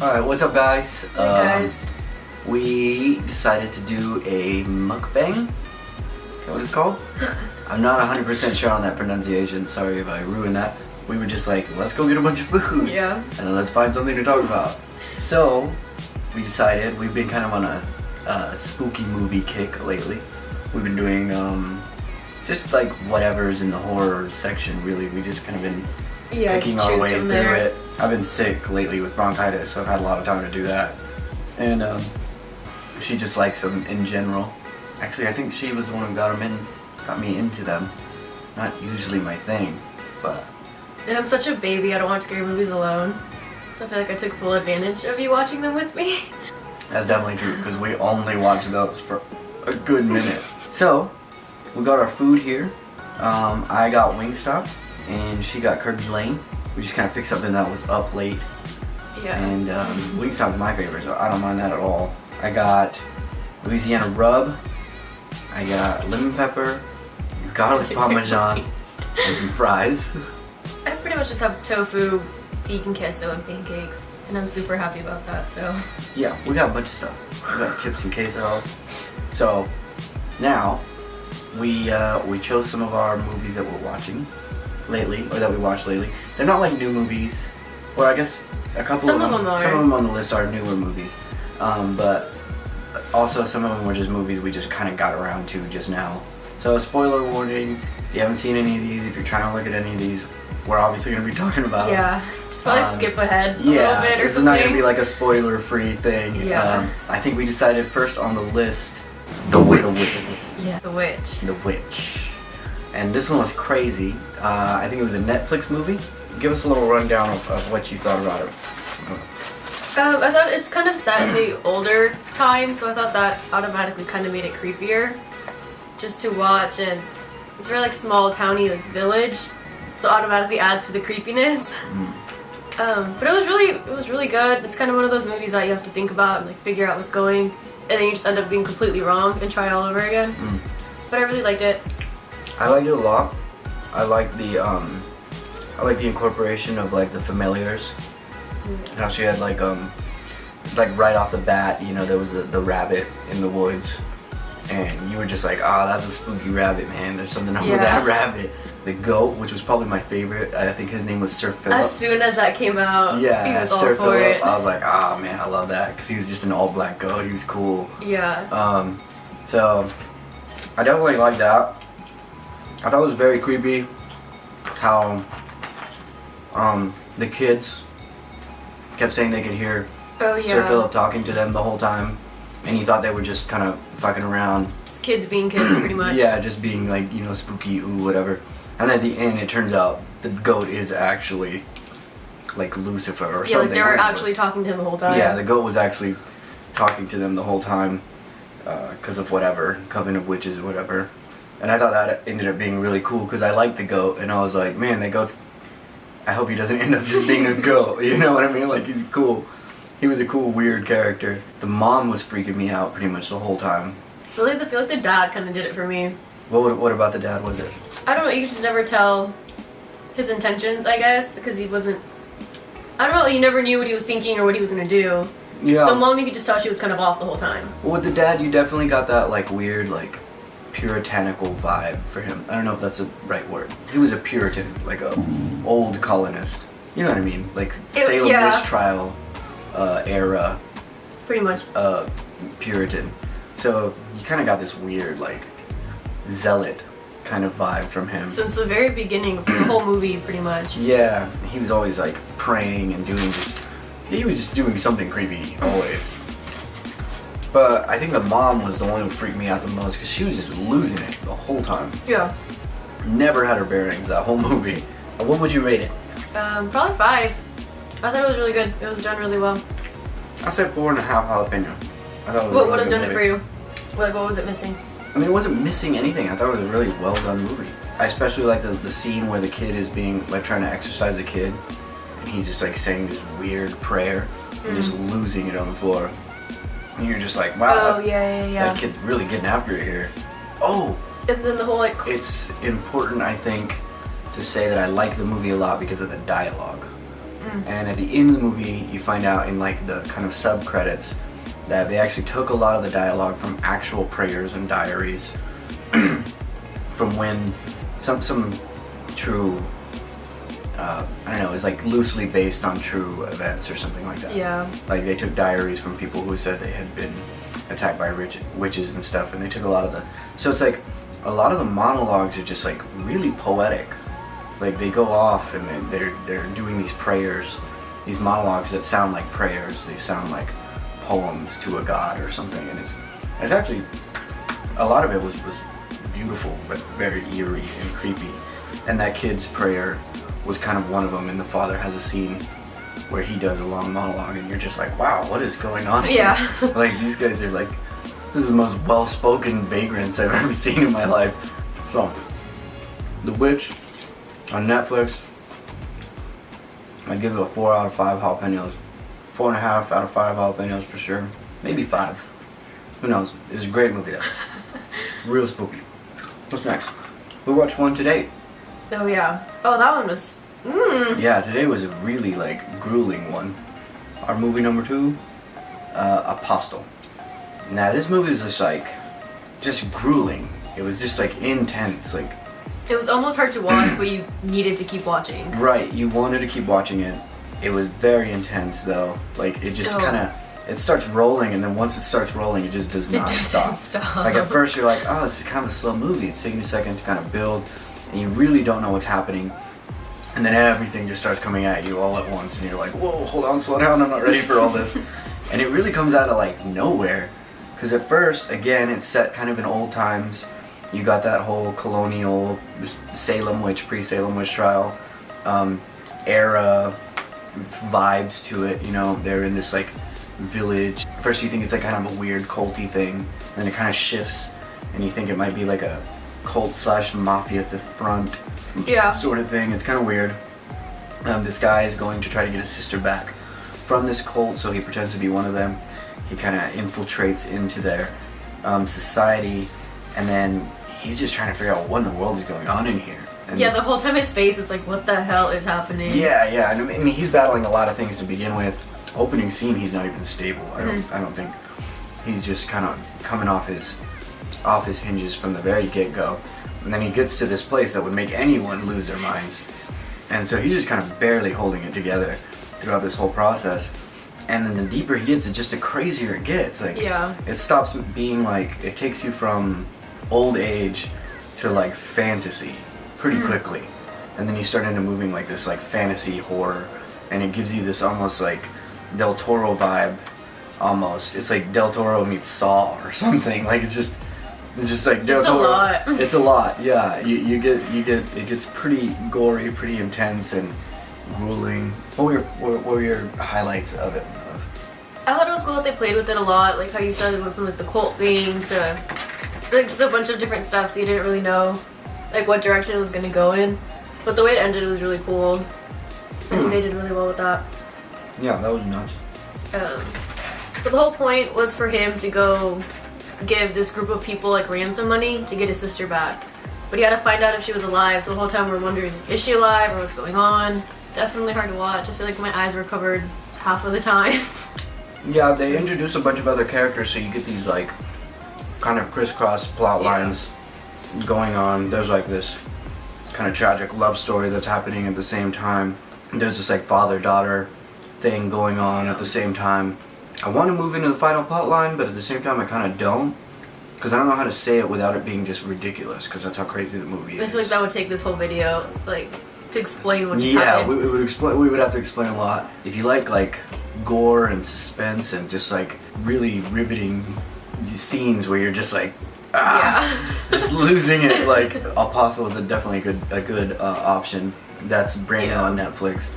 Alright, what's up guys? Hey guys. We decided to do a mukbang. Is that what it's called? I'm not 100% sure on that pronunciation, sorry if I ruined that. We were just like, let's go get a bunch of food. Yeah. And then let's find something to talk about. So, we decided, we've been kind of on a spooky movie kick lately. We've been doing just like whatever's in the horror section really. We just kind of been picking our way through it. I've been sick lately with bronchitis, so I've had a lot of time to do that. And she just likes them in general. Actually, I think she was the one who got me into them. Not usually my thing, but. And I'm such a baby, I don't watch scary movies alone. So I feel like I took full advantage of you watching them with me. That's definitely true, because we only watched those for a good minute. So, we got our food here. I got Wingstop, and she got Kirby's Lane. We just kind of picked something that was up late. Yeah. And Wingstop is my favorite, so I don't mind that at all. I got Louisiana rub. I got lemon pepper, garlic parmesan, and some fries. I pretty much just have tofu, vegan queso, and pancakes. And I'm super happy about that, so. Yeah, we got a bunch of stuff. We got chips and queso. So, now, we chose some of our movies that we're watching lately, or that we watched lately. They're not like new movies, or I guess a couple some of them are. Some of them on the list are newer movies, but also some of them were just movies we just kind of got around to just now. So spoiler warning, if you haven't seen any of these, if you're trying to look at any of these, we're obviously going to be talking about. Yeah, just probably skip ahead a little bit or something. This is not going to be like a spoiler-free thing. Yeah. I think we decided first on the list, The Witch. Yeah, The Witch. The Witch. And this one was crazy. I think it was a Netflix movie. Give us a little rundown of what you thought about it. I thought it's kind of set in the older time, so I thought that automatically kind of made it creepier just to watch, and it's very like small towny like village, so automatically adds to the creepiness. But it was really good. It's kind of one of those movies that you have to think about and like figure out what's going, and then you just end up being completely wrong and try it all over again. But I really liked it. I liked it a lot. I like the incorporation of like the familiars. How she had like right off the bat, you know, there was the rabbit in the woods, and you were just like, ah, that's a spooky rabbit, man. There's something over that rabbit. The goat, which was probably my favorite. I think his name was Sir Philip. As soon as that came out, yeah, he was Sir all for Philip. it. I was like, ah, man, I love that, because he was just an all-black goat. He was cool. Yeah. So I definitely liked that. I thought it was very creepy how the kids kept saying they could hear Sir Philip talking to them the whole time, and he thought they were just kind of fucking around. Just kids being kids, pretty much. Yeah, just being like, you know, spooky, ooh, whatever. And at the end, it turns out the goat is actually like Lucifer or something. Yeah, like they were actually talking to him the whole time. Yeah, the goat was actually talking to them the whole time because of whatever, Coven of Witches or whatever. And I thought that ended up being really cool because I liked the goat, and I was like, man, that goat's, I hope he doesn't end up just being a goat, you know what I mean? Like, he's cool. He was a cool, weird character. The mom was freaking me out pretty much the whole time. Really, I feel like the dad kind of did it for me. What about the dad was it? I don't know, you could just never tell his intentions, I guess, because he wasn't, I don't know, you never knew what he was thinking or what he was going to do. Yeah. The mom, you could just tell she was kind of off the whole time. Well, with the dad, you definitely got that, like, weird, like, puritanical vibe for him. I don't know if that's the right word. He was a Puritan, like a old colonist. You know what I mean? Like Salem witch trial era. Pretty much. Puritan. So you kind of got this weird, like, zealot kind of vibe from him. Since the very beginning of the whole movie, pretty much. Yeah, he was always like praying and doing he was just doing something creepy always. But I think the mom was the one who freaked me out the most because she was just losing it the whole time. Yeah. Never had her bearings that whole movie. What would you rate it? Probably 5. I thought it was really good. It was done really well. I said 4.5 jalapeno. I thought it was What a would really have done good it for you? What was it missing? I mean, it wasn't missing anything. I thought it was a really well done movie. I especially like the scene where the kid is being like trying to exercise the kid, and he's just like saying this weird prayer and just losing it on the floor. And you're just like, wow, that kid's really getting after it here. Oh! And then the whole like... It's important, I think, to say that I like the movie a lot because of the dialogue. And at the end of the movie, you find out in like the kind of sub credits that they actually took a lot of the dialogue from actual prayers and diaries from when some true, I don't know, it was like loosely based on true events or something like that. Yeah. Like they took diaries from people who said they had been attacked by witches and stuff, and they took a lot of the, so it's like a lot of the monologues are just like really poetic. Like they go off and they're doing these prayers, these monologues that sound like prayers. They sound like poems to a god or something, and it's actually, a lot of it was beautiful but very eerie and creepy. And that kid's prayer was kind of one of them, and the father has a scene where he does a long monologue and you're just like, wow, what is going on here? Yeah. Like these guys are like, this is the most well-spoken vagrants I've ever seen in my life. So, The Witch on Netflix, I'd give it a 4 out of 5 jalapenos. 4.5 out of 5 jalapenos for sure. Maybe 5. Who knows? It's a great movie though. Real spooky. What's next? We watched one today. Oh yeah. Oh, that one was. Yeah, today was a really like grueling one. Our movie number 2, Apostle. Now this movie was just grueling. It was just like intense, like. It was almost hard to watch, but you needed to keep watching. Right, you wanted to keep watching it. It was very intense though. Like it just kind of, it starts rolling, and then once it starts rolling, it just does not stop. Like at first you're like, oh, this is kind of a slow movie. It's taking a second to kind of build, and you really don't know what's happening. And then everything just starts coming at you all at once, and you're like, whoa, hold on, slow down, I'm not ready for all this. And it really comes out of like nowhere. Because at first, again, it's set kind of in old times. You got that whole colonial Salem witch, pre-Salem witch trial era vibes to it. You know, they're in this like village. First you think it's like kind of a weird culty thing, and then it kind of shifts, and you think it might be like a cult / mafia at the front sort of thing. It's kind of weird. This guy is going to try to get his sister back from this cult, so he pretends to be one of them. He kind of infiltrates into their society, and then he's just trying to figure out what in the world is going on in here. And yeah, the whole time his face is like, what the hell is happening? Yeah, and I mean he's battling a lot of things to begin with. Opening scene, he's not even stable. I don't think he's just kind of coming off his hinges from the very get-go. And then he gets to this place that would make anyone lose their minds. And so he's just kind of barely holding it together throughout this whole process. And then the deeper he gets, just the crazier it gets. Like, it stops being like, it takes you from old age to like fantasy pretty quickly. And then you start into moving like this like fantasy horror, and it gives you this almost like Del Toro vibe, almost. It's like Del Toro meets Saw or something. Like it's just like Del Toro. It's a lot. It's a lot. Yeah, you get it gets pretty gory, pretty intense and grueling. What were your highlights of it? I thought it was cool that they played with it a lot, like how you started with like the cult thing to like just a bunch of different stuff, so you didn't really know like what direction it was gonna go in. But the way it ended was really cool. I think they did really well with that. Yeah, that was nuts. But the whole point was for him to go give this group of people like ransom money to get his sister back. But he had to find out if she was alive, so the whole time we're wondering, is she alive or what's going on? Definitely hard to watch. I feel like my eyes were covered half of the time. Yeah, they introduce a bunch of other characters, so you get these like kind of crisscross plot lines going on. There's like this kind of tragic love story that's happening at the same time. There's this like father-daughter thing going on at the same time. I want to move into the final plot line, but at the same time I kind of don't, because I don't know how to say it without it being just ridiculous, because that's how crazy the movie is. I feel like that would take this whole video, like, to explain what just happened. Yeah, we would have to explain a lot. If you like gore and suspense and just like really riveting scenes where you're just like just losing it, like Apostle is definitely a good option. That's brand new on Netflix,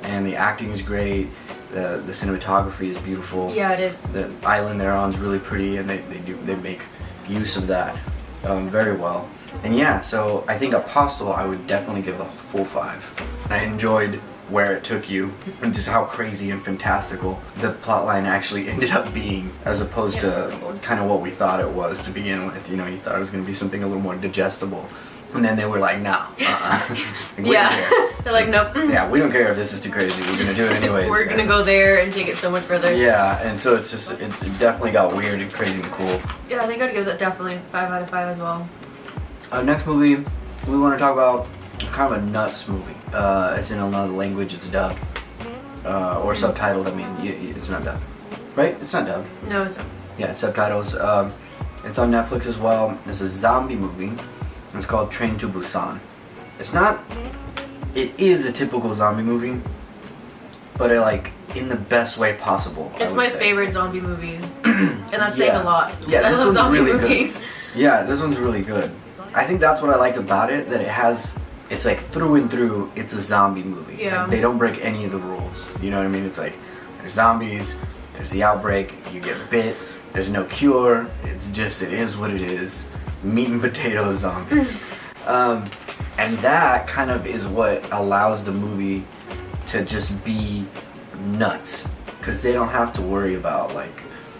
and the acting is great. The cinematography is beautiful. Yeah, it is. The island they're on is really pretty, and they make use of that very well. And yeah, so I think Apostle I would definitely give a full 5. And I enjoyed where it took you, and just how crazy and fantastical the plotline actually ended up being, as opposed to kind of what we thought it was to begin with. You know, you thought it was going to be something a little more digestible, And then they were like, no, like, we Yeah. don't care. They're like, nope. Yeah, we don't care if this is too crazy. We're gonna do it anyways. We're gonna go there and take it so much further. Yeah, and so it's just, it definitely got weird and crazy and cool. Yeah, I think I'd give that definitely 5 out of 5 as well. Next movie, we want to talk about kind of a nuts movie. It's in another language, it's dubbed. Or subtitled, I mean, it's not dubbed. Right? It's not dubbed. No, it's not. Yeah, subtitles. It's on Netflix as well. It's a zombie movie. It's called Train to Busan. It is a typical zombie movie, but in the best way possible. It's my favorite zombie movie. And that's saying a lot. Yeah, I this love one's zombie really movies. good. Yeah, this one's really good. I think that's what I liked about it, that it's like through and through, it's a zombie movie. Yeah. Like, they don't break any of the rules. You know what I mean? It's like, there's zombies, there's the outbreak, you get bit, there's no cure, it is what it is. Meat and potatoes zombies. And that kind of is what allows the movie to just be nuts. Because they don't have to worry about,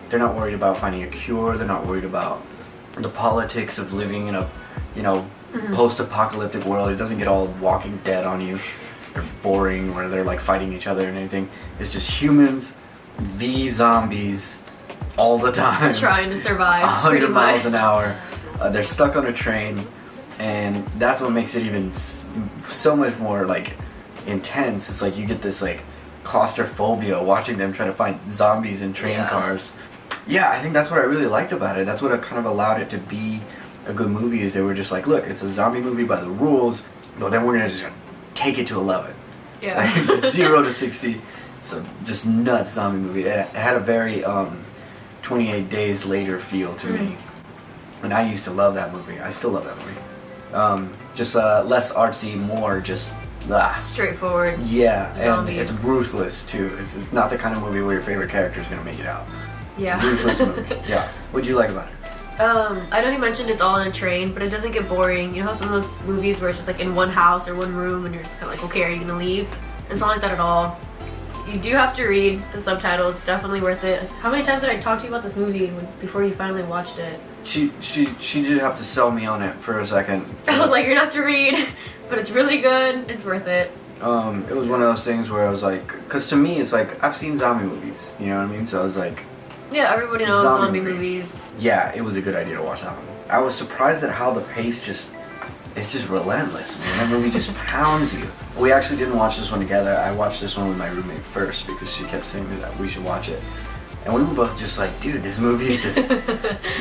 they're not worried about finding a cure, they're not worried about the politics of living in a, post-apocalyptic world. It doesn't get all Walking Dead on you. They're boring, where they're fighting each other and anything. It's just humans v zombies all the time. Trying to survive. 100 miles an hour. They're stuck on a train, and that's what makes it even so much more intense. It's like you get this claustrophobia watching them try to find zombies in train cars. Yeah, I think that's what I really liked about it. That's what kind of allowed it to be a good movie, is they were just like, look, it's a zombie movie by the rules, but then we're gonna just take it to 11. Yeah. 0 to 60. So just nuts zombie movie. It had a very 28 Days Later feel to me. And I used to love that movie. I still love that movie. Just less artsy, more just straightforward. Yeah, zombies. And it's ruthless too. It's not the kind of movie where your favorite character is gonna make it out. Yeah. Ruthless movie. Yeah. What'd you like about it? I know you mentioned it's all on a train, but it doesn't get boring. You know how some of those movies where it's just in one house or one room and you're just kind of okay, are you gonna leave? It's not like that at all. You do have to read the subtitles. It's definitely worth it. How many times did I talk to you about this movie before you finally watched it? She did have to sell me on it for a second. I was like, you're not to read, but it's really good. It's worth it. It was one of those things where I was like, because to me it's I've seen zombie movies, you know what I mean? So I was like, yeah, everybody knows zombie movies. Yeah, it was a good idea to watch that one. I was surprised at how the pace it's just relentless, man. That movie just pounds you. We actually didn't watch this one together. I watched this one with my roommate first because she kept saying that we should watch it. And we were both just like, dude, this movie is just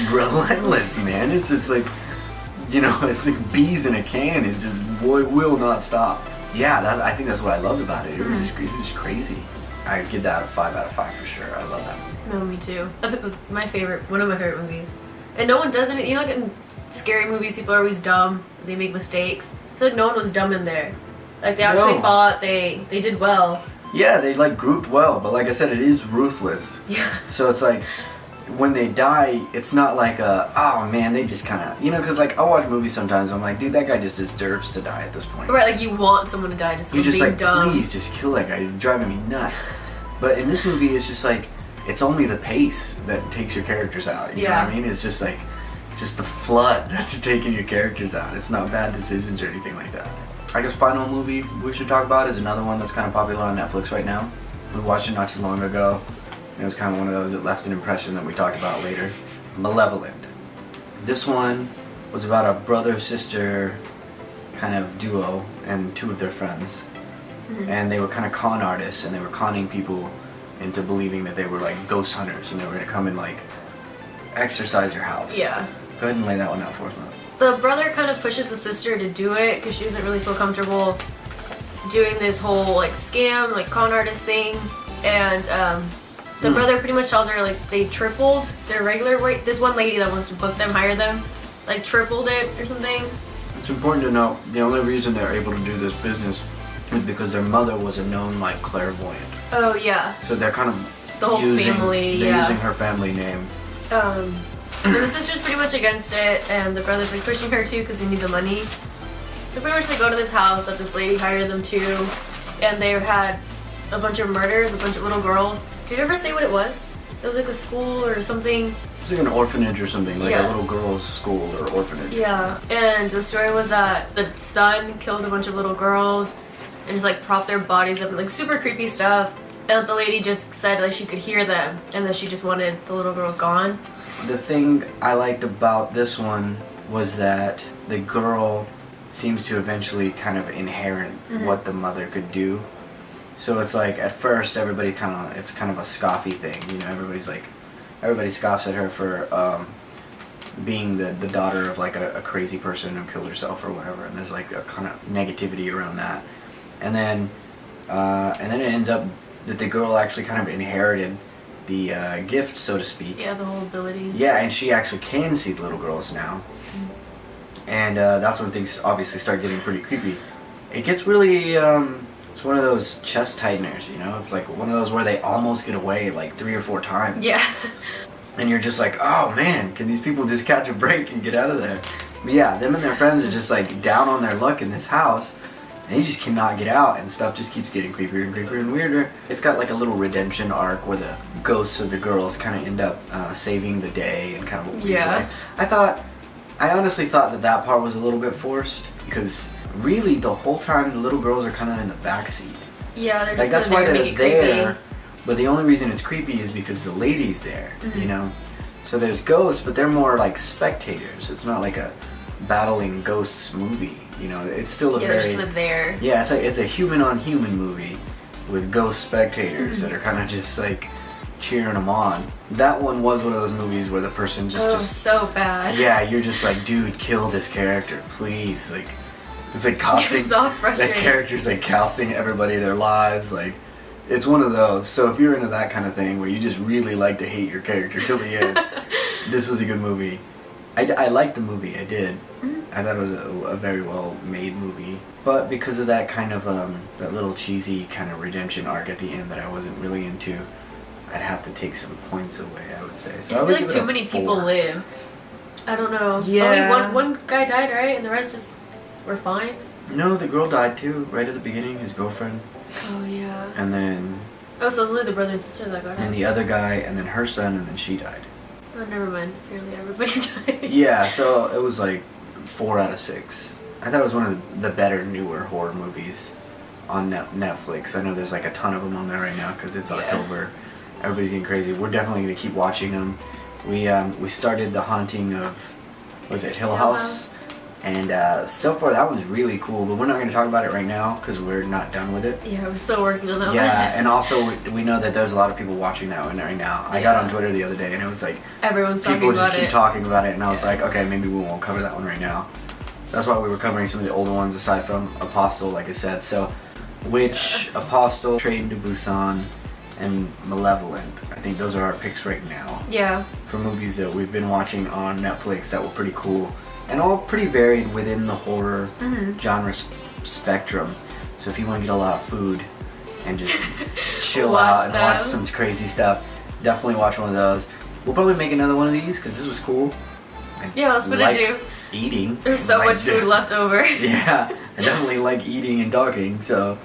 relentless, man. It's just it's like bees in a can. It just will not stop. Yeah, I think that's what I loved about it. It was just crazy. I give that a 5 out of 5 for sure. I love that movie. No, me too. I think it's one of my favorite movies. And no one does it. You know, in scary movies, people are always dumb. They make mistakes. I feel like no one was dumb in there. They actually fought. They did well. Yeah, they grouped well. But like I said, it is ruthless. Yeah. So it's when they die, it's not oh man, they just kind of, because I'll watch movies sometimes. I'm like, dude, that guy just deserves to die at this point. Right, you want someone to die just for being dumb. Please just kill that guy. He's driving me nuts. But in this movie, it's just it's only the pace that takes your characters out. You know what I mean? It's just it's just the flood that's taking your characters out. It's not bad decisions or anything like that. I guess final movie we should talk about is another one that's kind of popular on Netflix right now. We watched it not too long ago. It was kind of one of those that left an impression that we talked about later. Malevolent. This one was about a brother-sister kind of duo and 2 of their friends. And they were kind of con artists, and they were conning people into believing that they were ghost hunters, and they were going to come and exorcise your house. Yeah. Go ahead and lay that one out for us, man. The brother kind of pushes the sister to do it because she doesn't really feel comfortable doing this whole scam, con artist thing. And the brother pretty much tells her they tripled their regular rate. This one lady that wants to book them, hire them, tripled it or something. It's important to note the only reason they're able to do this business is because their mother was a known clairvoyant. Oh yeah. So they're kind of the whole family. They're using her family name. And the sister's pretty much against it, and the brother's pushing her too because they need the money. So pretty much they go to this house that this lady hired them to, and they had a bunch of murders, a bunch of little girls. Did you ever say what it was? It was a school or something. It's like an orphanage or something, like a little girls' school or orphanage. Yeah, and the story was that the son killed a bunch of little girls and just like propped their bodies up, like super creepy stuff. And the lady just said like she could hear them and that she just wanted the little girls gone. The thing I liked about this one was that the girl seems to eventually kind of inherit what the mother could do. So it's like at first everybody it's kind of a scoffy thing, you know, everybody scoffs at her for being the daughter of like a crazy person who killed herself or whatever, and there's like a kind of negativity around that. And then it ends up that the girl actually kind of inherited the gift, so to speak. Yeah, the whole ability. Yeah, and she actually can see the little girls now. And that's when things obviously start getting pretty creepy. It gets really, it's one of those chest tighteners, you know? It's like one of those where they almost get away like 3 or 4 times. Yeah. And you're just like, oh man, can these people just catch a break and get out of there? But yeah, them and their friends are just like down on their luck in this house. And they just cannot get out, and stuff just keeps getting creepier and creepier and weirder. It's got like a little redemption arc where the ghosts of the girls kind of end up saving the day in kind of a weird way. I honestly thought that part was a little bit forced, because really the whole time the little girls are kind of in the back seat. Yeah, they're like just that's why they're there. creepy. But the only reason it's creepy is because the lady's there, you know? So there's ghosts, but they're more like spectators. It's not like a battling ghosts movie. You know, it's still a very... just there. Yeah, it's a human-on-human movie with ghost spectators that are kind of just like cheering them on. That one was one of those movies where the person just so bad. Yeah, you're just like, dude, kill this character, please. Like, it's like costing... so frustrating. That character's like costing everybody their lives. Like, it's one of those. So if you're into that kind of thing where you just really like to hate your character till the end, this was a good movie. I liked the movie, I did. I thought it was a very well made movie. But because of that kind of, that little cheesy kind of redemption arc at the end that I wasn't really into, I'd have to take some points away, I would say. So I feel like too many people lived. I don't know. Yeah. Only one guy died, right? And the rest just were fine? No, the girl died too, right at the beginning, his girlfriend. Oh, yeah. And then... Oh, so it was only the brother and sister that got out? And the other guy, and then her son, and then she died. Oh, never mind. Apparently everybody died. Yeah, so it was like 4 out of 6. I thought it was one of the better, newer horror movies on Netflix. I know there's like a ton of them on there right now because it's October. Everybody's getting crazy. We're definitely going to keep watching them. We started The Haunting of, was it Hill House? And so far that one's really cool, but we're not going to talk about it right now because we're not done with it. Yeah, we're still working on that one. Yeah, and also we know that there's a lot of people watching that one right now. I got on Twitter the other day and it was like... Everyone's talking about it. People just keep talking about it, and I was like, okay, maybe we won't cover that one right now. That's why we were covering some of the older ones aside from Apostle, like I said. So, which Apostle, Train to Busan, and Malevolent. I think those are our picks right now. Yeah. For movies that we've been watching on Netflix that were pretty cool. And all pretty varied within the horror genre spectrum. So if you want to get a lot of food and just chill out and watch some crazy stuff, definitely watch one of those. We'll probably make another one of these because this was cool. Yeah, that's what I do. Eating. There's so much food left over. Yeah, I definitely like eating and talking. So,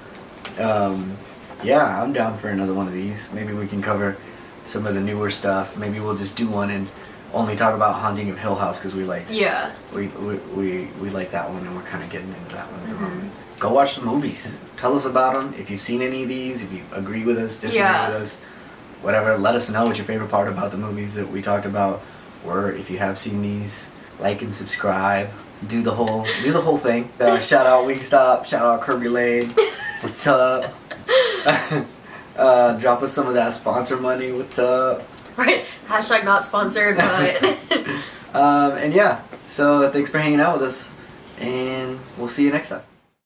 yeah, I'm down for another one of these. Maybe we can cover some of the newer stuff. Maybe we'll just do one and only talk about Haunting of Hill House because we like we like that one and we're kind of getting into that one at the moment. Go watch the movies. Tell us about them. If you've seen any of these, if you agree with us, disagree with us, whatever. Let us know what your favorite part about the movies that we talked about were. If you have seen these, like and subscribe. Do the whole thing. Shout out Wingstop. Shout out Kirby Lane. What's up? Drop us some of that sponsor money. What's up? Right. Hashtag not sponsored, but... and yeah, so thanks for hanging out with us, and we'll see you next time.